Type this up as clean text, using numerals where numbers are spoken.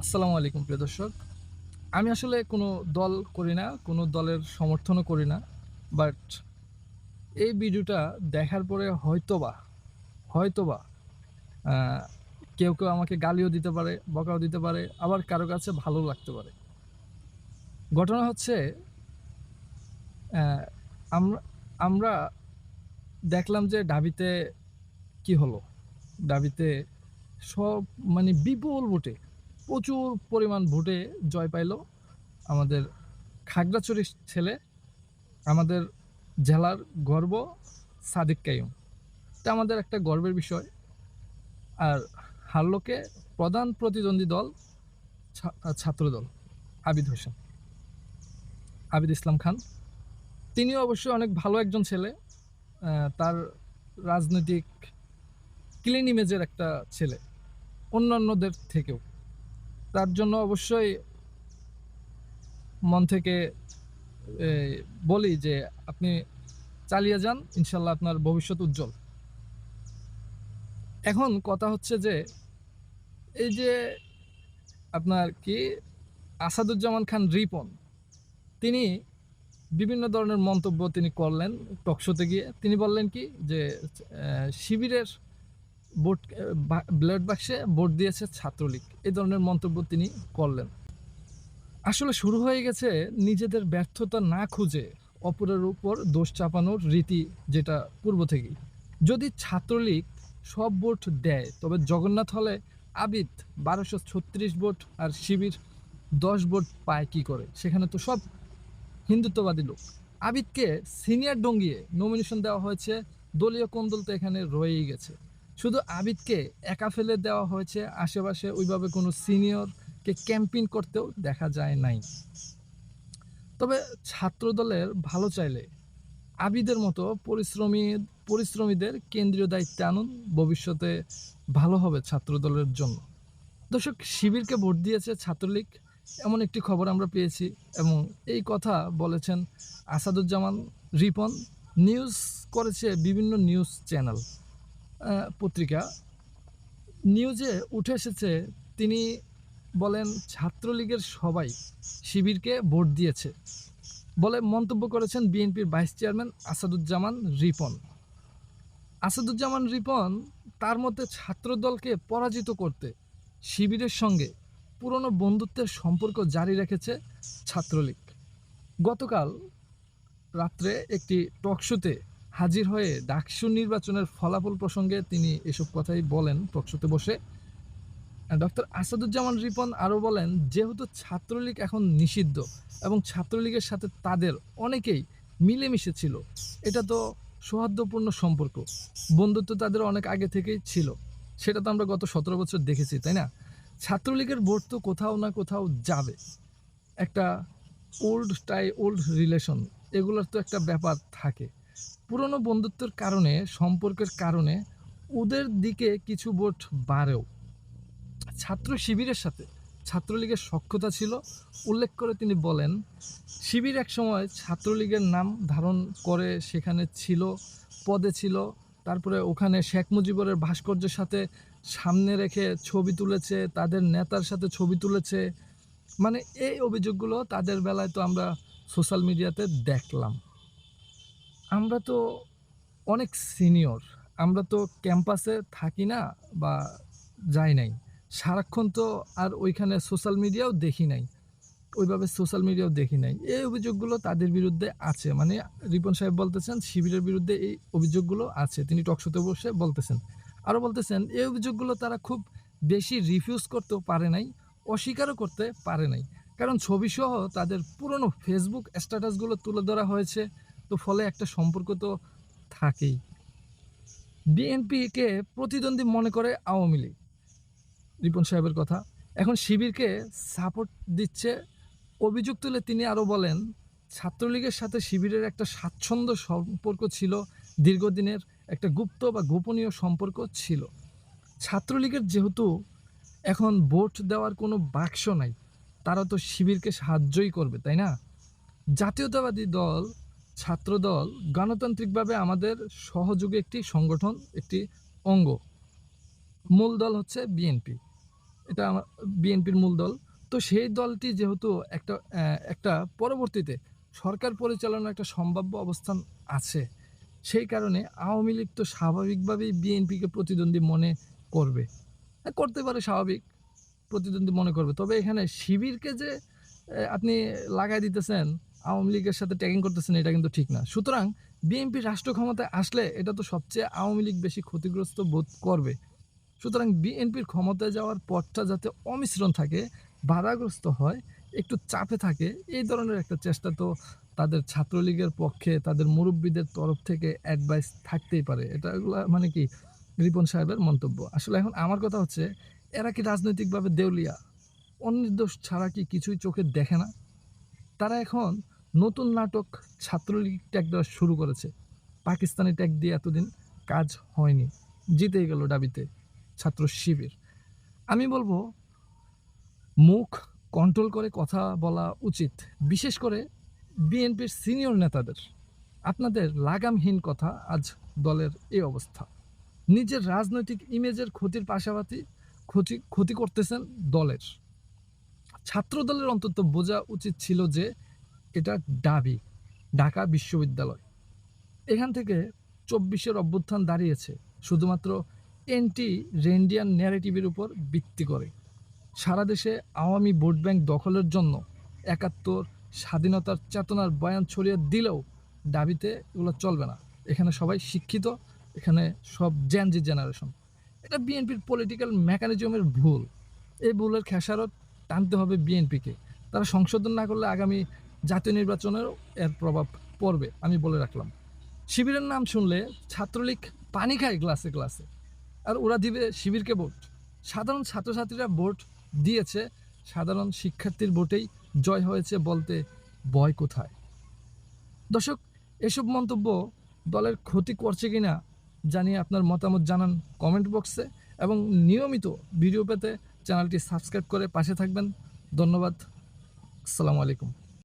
আসসালামু আলাইকুম প্রিয় দর্শক। আমি আসলে কোনো দল করি না, কোনো দলের সমর্থনও করি না। বাট এই ভিডিওটা দেখার পরে হয়তোবা আ কেউ আমাকে গালিও দিতে পারে, বকাও দিতে পারে, আবার কারো কাছে ভালোও লাগতে পারে। ঘটনা হচ্ছে অ্যা আমরা আমরা দেখলাম যে ঢাবিতে কি হলো? ঢাবিতে সব মানে বিপুল ভোটে, প্রচুর পরিমাণ ভোটে জয় পাইল আমাদের খাগড়াছড়ির ছেলে, আমাদের জেলার গর্ব সাদিক কাইয়ুম। এটা আমাদের একটা গর্বের বিষয়। আর হারলো কে? প্রধান প্রতিদ্বন্দ্বী দল ছাত্রদল আবিদ হোসেন, আবিদ ইসলাম খান। তিনিও অবশ্যই অনেক ভালো একজন ছেলে। তার রাজনৈতিক ক্লিন ইমেজের একটা ছেলে, অন্যান্যদের থেকেও। তার জন্য অবশ্যই মন থেকে এই বলি যে আপনি চালিয়ে যান। ইনশাআল্লাহ আপনার ভবিষ্যৎ উজ্জ্বল। এখন কথা হচ্ছে যে এই যে আপনার কি আসাদুজ্জামান খান রিপন, তিনি বিভিন্ন ধরনের মন্তব্য তিনি করলেন টকশোতে গিয়ে। তিনি বললেন কি যে শিবিরের ভোট ব্যালট বাক্সে ভোট দিয়েছে ছাত্রলীগ। এই ধরনের মন্তব্য তিনি করলেন। আসলে শুরু হয়ে গেছে নিজেদের ব্যর্থতা না খুঁজে অপরের উপর দোষ চাপানোর রীতি, যেটা পূর্ব থেকেই। যদি ছাত্রলীগ সব ভোট দেয় তবে জগন্নাথ হলে আবিদ ১২৩৬ ভোট আর শিবির ১০ ভোট পায় কি করে? সেখানে তো সব হিন্দুত্ববাদী লোক। আবিদকে সিনিয়র ডঙ্গিয়ে নমিনেশন দেওয়া হয়েছে, দলীয় কোন্দল তো এখানে রয়েই গেছে। শুধু আবিদকে একা ফেলে দেওয়া হয়েছে, আশেপাশে ওইভাবে কোনো সিনিয়রকে ক্যাম্পেইন করতেও দেখা যায় নাই। তবে ছাত্রদলের ভালো চাইলে আবিদের মতো পরিশ্রমীদের কেন্দ্রীয় দায়িত্বে আনুন, ভবিষ্যতে ভালো হবে ছাত্রদলের জন্য। দর্শক, শিবিরকে ভোট দিয়েছে ছাত্রলীগ, এমন একটি খবর আমরা পেয়েছি এবং এই কথা বলেছেন আসাদুজ্জামান রিপন। নিউজ করেছে বিভিন্ন নিউজ চ্যানেল, পত্রিকা। নিউজে উঠে এসেছে তিনি বলেন ছাত্রলীগের সবাই শিবিরকে ভোট দিয়েছে বলে মন্তব্য করেছেন বিএনপির ভাইস চেয়ারম্যান আসাদুজ্জামান রিপন। আসাদুজ্জামান রিপন তার মতে ছাত্রদলকে পরাজিত করতে শিবিরের সঙ্গে পুরনো বন্ধুত্বের সম্পর্ক জারি রেখেছে ছাত্রলীগ। গতকাল রাত্রে একটি টকশোতে হাজির হয়ে ডাকসু নির্বাচনের ফলাফল প্রসঙ্গে তিনি এসব কথাই বলেন টকশোতে বসে। ডক্টর আসাদুজ্জামান রিপন আরও বলেন, যেহেতু ছাত্রলীগ এখন নিষিদ্ধ এবং ছাত্রলীগের সাথে তাদের অনেকেই মিলেমিশে ছিল, এটা তো সৌহার্দ্যপূর্ণ সম্পর্ক, বন্ধুত্ব তাদের অনেক আগে থেকেই ছিল। সেটা তো আমরা গত ১৭ বছর দেখেছি, তাই না? ছাত্রলীগের ভোট তো কোথাও না কোথাও যাবে। একটা ওল্ড রিলেশন, এগুলোর তো একটা ব্যাপার থাকে। পুরনো বন্ধুত্বের কারণে, সম্পর্কের কারণে ওদের দিকে কিছু ভোট বাড়েও। ছাত্র শিবিরের সাথে ছাত্রলীগের সখ্যতা ছিল উল্লেখ করে তিনি বলেন, শিবির একসময় ছাত্রলীগের নাম ধারণ করে সেখানে ছিল, পদে ছিল। তারপরে ওখানে শেখ মুজিবুরের ভাস্কর্যের সাথে সামনে রেখে ছবি তুলেছে, তাদের নেতার সাথে ছবি তুলেছে। মানে এই অভিযোগগুলো তাদের বেলায় তো আমরা সোশ্যাল মিডিয়াতে দেখলাম। আমরা তো অনেক সিনিয়র। আমরা তো ক্যাম্পাসে থাকি না বা যাই নাই। সারাক্ষণ তো আর ওইখানে সোশ্যাল মিডিয়াও দেখি নাই। ওইভাবে সোশ্যাল মিডিয়াও দেখি নাই। এই অভিযোগগুলো তাদের বিরুদ্ধে আছে। মানে রিপন সাহেব বলতেছেন শিবিরের বিরুদ্ধে এই অভিযোগগুলো আছে। তিনি টকশোতে বসে বলতেছেন। আরও বলতেছেন এই অভিযোগগুলো তারা খুব বেশি রিফিউজ করতেও পারে নাই, অস্বীকারও করতে পারে নাই। কারণ ছবিসহ তাদের পুরনো ফেসবুক স্ট্যাটাসগুলো তুলে ধরা হয়েছে। তো ফলে একটা সম্পর্ক তো থাকেই। বিএনপিকে প্রতিদ্বন্দ্বী মনে করে আওয়ামী লীগ, রিপন সাহেবের কথা। এখন শিবিরকে সাপোর্ট দিচ্ছে অভিযোগ তুলে তিনি আরও বলেন, ছাত্রলীগের সাথে শিবিরের একটা স্বাচ্ছন্দ্য সম্পর্ক ছিল, দীর্ঘদিনের একটা গুপ্ত বা গোপনীয় সম্পর্ক ছিল। ছাত্রলীগের যেহেতু এখন ভোট দেওয়ার কোনো বাক্স নাই, তারা তো শিবিরকে সাহায্যই করবে, তাই না? জাতীয়তাবাদী দল, ছাত্রদল গণতান্ত্রিকভাবে আমাদের সহযোগী একটি সংগঠন, একটি অঙ্গ। মূল দল হচ্ছে বিএনপি। এটা বিএনপির মূল দল। তো সেই দলটি যেহেতু একটা পরবর্তীতে সরকার পরিচালনার একটা সম্ভাব্য অবস্থান আছে, সেই কারণে আওয়ামী লীগ তো স্বাভাবিকভাবেই বিএনপিকে প্রতিদ্বন্দ্বী মনে করবে। করতে পারে স্বাভাবিক, প্রতিদ্বন্দ্বী মনে করবে। তবে এখানে শিবিরকে যে আপনি লাগায় দিতেছেন, আওয়ামী লীগের সাথে ট্যাগিং করতেছেন, এটা কিন্তু ঠিক না। সুতরাং বিএনপি রাষ্ট্র ক্ষমতায় আসলে এটা তো সবচেয়ে আওয়ামী লীগ বেশি ক্ষতিগ্রস্ত বোধ করবে। সুতরাং বিএনপির ক্ষমতায় যাওয়ার পথটা যাতে অমিশ্রণ থাকে, বাধাগ্রস্ত হয়, একটু চাপে থাকে, এই ধরনের একটা চেষ্টা তো তাদের ছাত্রলীগের পক্ষে তাদের মুরব্বীদের তরফ থেকে অ্যাডভাইস থাকতেই পারে। এগুলা মানে কি রিপন সাহেবের মন্তব্য। আসলে এখন আমার কথা হচ্ছে, এরা কি রাজনৈতিকভাবে দেউলিয়া? অনির্দোষ ছাড়া কি কিছুই চোখে দেখে না? তারা এখন নতুন নাটক ছাত্রলীগ ট্যাগ দেওয়া শুরু করেছে। পাকিস্তানি ট্যাগ দিয়ে এতদিন কাজ হয়নি। জিতেই গেল দাবিতে ছাত্র শিবির। আমি বলবো মুখ কন্ট্রোল করে কথা বলা উচিত। বিশেষ করে বিএনপির সিনিয়র নেতাদের। আপনাদের লাগামহীন কথা আজ দলের এই অবস্থা। নিজের রাজনৈতিক ইমেজের ক্ষতির পাশাপাশি ক্ষতি করতেছেন দলের। ছাত্রদলের অন্তত বোঝা উচিত ছিল যে এটা দাবি ঢাকা বিশ্ববিদ্যালয়। এখান থেকে ২৪-এর অভ্যুত্থান দাঁড়িয়েছে শুধুমাত্র এন্টি রেন্ডিয়ান ন্যারেটিভের উপর ভিত্তি করে। সারা দেশে আওয়ামী ভোট ব্যাংক দখলের জন্য ৭১ স্বাধীনতার চেতনার বয়ান ছড়িয়ে দিলেও দাবিতে এগুলো চলবে না। এখানে সবাই শিক্ষিত, এখানে সব জেনজি জেনারেশন। এটা বিএনপির পলিটিক্যাল মেকানিজমের ভুল। এই ভুলের খেসারত টানতে হবে বিএনপিকে। তারা সংশোধন না করলে আগামী জাতীয় নির্বাচনেও এর প্রভাব পড়বে, আমি বলে রাখলাম। শিবিরের নাম শুনলে ছাত্রলীগ পানি খায় গ্লাসে গ্লাসে, আর ওরা দিবে শিবিরকে ভোট। সাধারণ ছাত্রছাত্রীরা ভোট দিয়েছে, সাধারণ শিক্ষার্থীর ভোটেই জয় হয়েছে বলতে ভয় কোথায়? দর্শক, এসব মন্তব্য দলের ক্ষতি করছে কিনা জানিয়ে আপনার মতামত জানান কমেন্ট বক্সে, এবং নিয়মিত ভিডিও পেতে চ্যানেলটি সাবস্ক্রাইব করে পাশে থাকবেন। ধন্যবাদ। আসসালামু আলাইকুম।